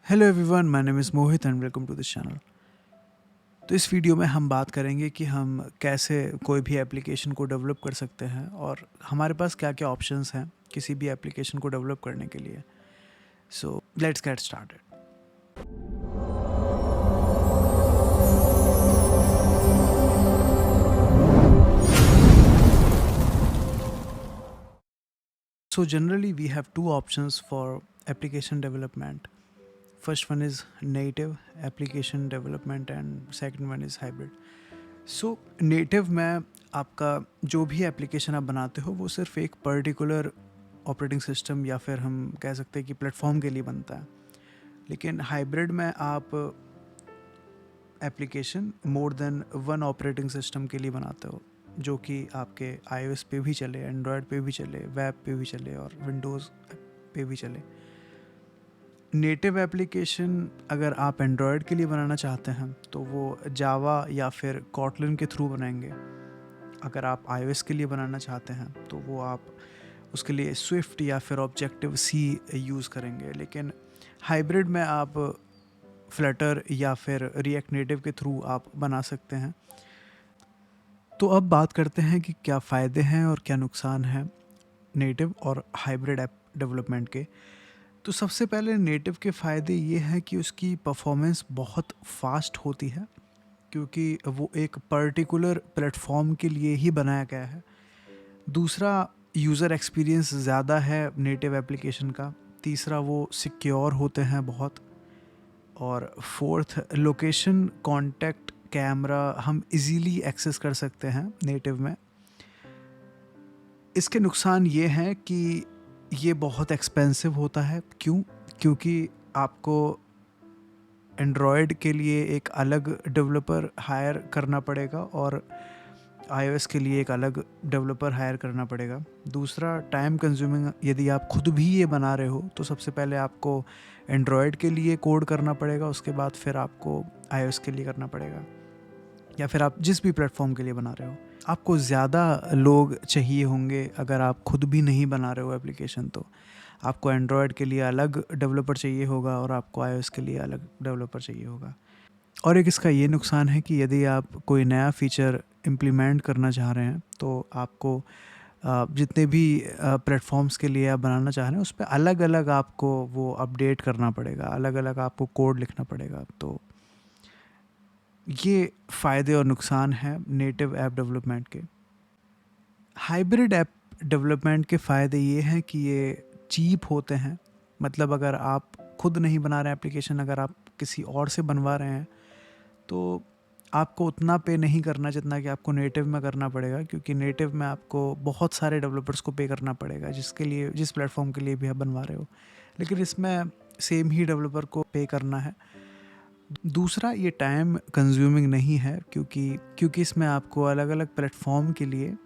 Hello everyone, my name is Mohit and welcome to this channel. तो इस video में हम बात करेंगे कि हम कैसे कोई भी एप्लीकेशन को डेवलप कर सकते हैं और हमारे पास क्या क्या ऑप्शंस हैं किसी भी एप्लीकेशन को डेवलप करने के लिए। So let's get started. So generally we have two options for application development. First one is native application development and second one is hybrid. So native में आपका जो भी एप्लीकेशन आप बनाते हो वो सिर्फ एक पर्टिकुलर ऑपरेटिंग सिस्टम या फिर हम कह सकते हैं कि प्लेटफॉर्म के लिए बनता है। लेकिन हाइब्रिड में आप application more than one operating system के लिए बनाते हो, जो कि आपके iOS पे भी चले, एंड्रॉयड पे भी चले, वेब पे भी चले और विंडोज़ पे भी चले। नेटिव एप्लीकेशन अगर आप एंड्रॉयड के लिए बनाना चाहते हैं तो वो जावा या फिर कॉटलिन के थ्रू बनाएंगे। अगर आप iOS के लिए बनाना चाहते हैं तो वो आप उसके लिए स्विफ्ट या फिर ऑब्जेक्टिव सी यूज़ करेंगे। लेकिन हाइब्रिड में आप फ्लटर या फिर रिएक्ट नेटिव के थ्रू आप बना सकते हैं। तो अब बात करते हैं कि क्या फ़ायदे हैं और क्या नुकसान हैं नेटिव और हाइब्रिड ऐप डेवलपमेंट के। तो सबसे पहले नेटिव के फ़ायदे ये हैं कि उसकी परफॉर्मेंस बहुत फास्ट होती है, क्योंकि वो एक पर्टिकुलर प्लेटफॉर्म के लिए ही बनाया गया है। दूसरा, यूज़र एक्सपीरियंस ज़्यादा है नेटिव एप्लीकेशन का। तीसरा, वो सिक्योर होते हैं बहुत। और फोर्थ, लोकेशन, कॉन्टैक्ट, कैमरा हम इजीली एक्सेस कर सकते हैं नेटिव में। इसके नुकसान ये हैं कि ये बहुत एक्सपेंसिव होता है। क्यों? क्योंकि आपको एंड्रॉयड के लिए एक अलग डेवलपर हायर करना पड़ेगा और iOS के लिए एक अलग डेवलपर हायर करना पड़ेगा। दूसरा, टाइम कंज्यूमिंग। यदि आप खुद भी ये बना रहे हो तो सबसे पहले आपको एंड्रॉयड के लिए कोड करना पड़ेगा, उसके बाद फिर आपको iOS के लिए करना पड़ेगा, या फिर आप जिस भी प्लेटफॉर्म के लिए बना रहे हो। आपको ज़्यादा लोग चाहिए होंगे अगर आप खुद भी नहीं बना रहे हो एप्लीकेशन। तो आपको एंड्रॉयड के लिए अलग डेवलपर चाहिए होगा और आपको iOS के लिए अलग डेवलपर चाहिए होगा। और एक इसका ये नुकसान है कि यदि आप कोई नया फ़ीचर इम्प्लीमेंट करना चाह रहे हैं तो आपको जितने भी प्लेटफॉर्म्स के लिए आप बनाना चाह रहे हैं उस पर अलग अलग आपको वो अपडेट करना पड़ेगा, अलग अलग आपको कोड लिखना पड़ेगा। तो ये फ़ायदे और नुकसान हैं नेटिव ऐप डेवलपमेंट के। हाइब्रिड ऐप डेवलपमेंट के फ़ायदे ये हैं कि ये चीप होते हैं। मतलब अगर आप खुद नहीं बना रहे हैं एप्लीकेशन, अगर आप किसी और से बनवा रहे हैं तो आपको उतना पे नहीं करना जितना कि आपको नेटिव में करना पड़ेगा, क्योंकि नेटिव में आपको बहुत सारे डेवलपर्स को पे करना पड़ेगा जिस प्लेटफॉर्म के लिए भी आप बनवा रहे हो। लेकिन इसमें सेम ही डेवलपर को पे करना है। दूसरा, ये टाइम कंज्यूमिंग नहीं है, क्योंकि इसमें आपको अलग अलग प्लेटफॉर्म के लिए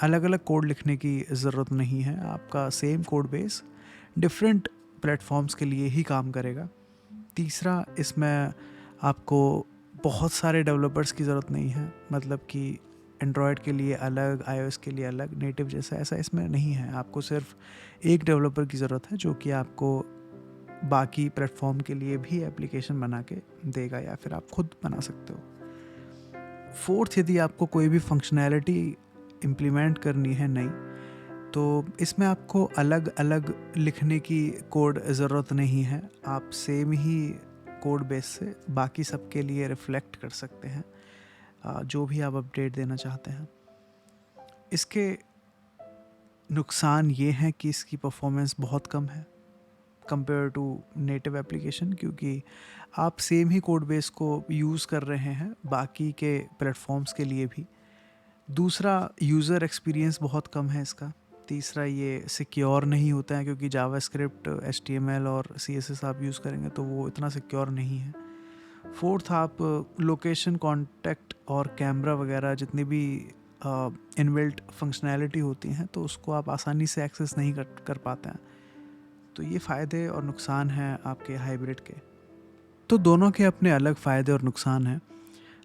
अलग अलग कोड लिखने की ज़रूरत नहीं है। आपका same code base different platforms के लिए ही काम करेगा। तीसरा, इसमें आपको बहुत सारे डेवलपर्स की ज़रूरत नहीं है। मतलब कि एंड्रॉयड के लिए अलग, iOS के लिए अलग, नेटिव जैसा ऐसा इसमें नहीं है। आपको सिर्फ एक डेवलपर की ज़रूरत है जो कि आपको बाकी प्लेटफॉर्म के लिए भी एप्लीकेशन बना के देगा, या फिर आप खुद बना सकते हो। फोर्थ, यदि आपको कोई भी फंक्शनैलिटी इम्प्लीमेंट करनी है नई, तो इसमें आपको अलग अलग लिखने की कोड ज़रूरत नहीं है। आप सेम ही कोड बेस से बाकी सब के लिए रिफ्लेक्ट कर सकते हैं जो भी आप अपडेट देना चाहते हैं। इसके नुकसान ये हैं कि इसकी परफॉर्मेंस बहुत कम है कंपेयर टू नेटिव एप्लीकेशन, क्योंकि आप सेम ही कोड बेस को यूज़ कर रहे हैं बाकी के प्लेटफॉर्म्स के लिए भी। दूसरा, यूज़र एक्सपीरियंस बहुत कम है इसका। तीसरा, ये सिक्योर नहीं होता है, क्योंकि जावास्क्रिप्ट, HTML और CSS आप यूज़ करेंगे तो वो इतना सिक्योर नहीं है। फोर्थ, आप लोकेशन, कॉन्टैक्ट और कैमरा वगैरह जितनी भी इनबिल्ट फंक्शनैलिटी होती हैं तो उसको आप आसानी से एक्सेस नहीं कर पाते हैं। तो ये फ़ायदे और नुकसान हैं आपके हाइब्रिड के। तो दोनों के अपने अलग फ़ायदे और नुकसान हैं।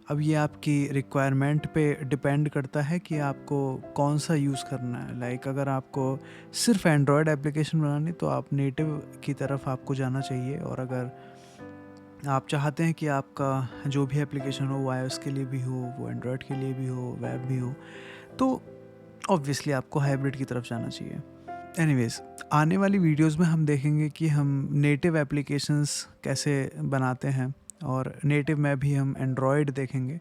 अब ये आपकी रिक्वायरमेंट पे डिपेंड करता है कि आपको कौन सा यूज़ करना है। लाइक अगर आपको सिर्फ एंड्रॉयड एप्लीकेशन बनानी तो आप नेटिव की तरफ आपको जाना चाहिए, और अगर आप चाहते हैं कि आपका जो भी एप्लीकेशन हो वो iOS के लिए भी हो, वो एंड्रॉयड के लिए भी हो, वेब भी हो, तो ऑब्वियसली आपको हाइब्रिड की तरफ जाना चाहिए। एनीवेज, आने वाली वीडियोस में हम देखेंगे कि हम नेटिव एप्लीकेशंस कैसे बनाते हैं, और नेटिव में भी हम एंड्रॉयड देखेंगे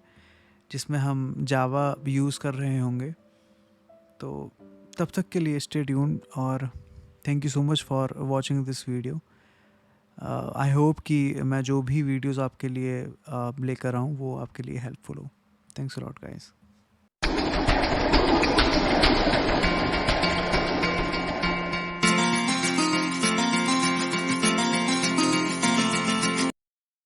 जिसमें हम जावा यूज़ कर रहे होंगे। तो तब तक के लिए स्टे ट्यून्ड, और thank you so much for watching this video. I hope कि मैं जो भी वीडियोस आपके लिए लेकर आऊँ वो आपके लिए हेल्पफुल हो। Thanks a lot guys.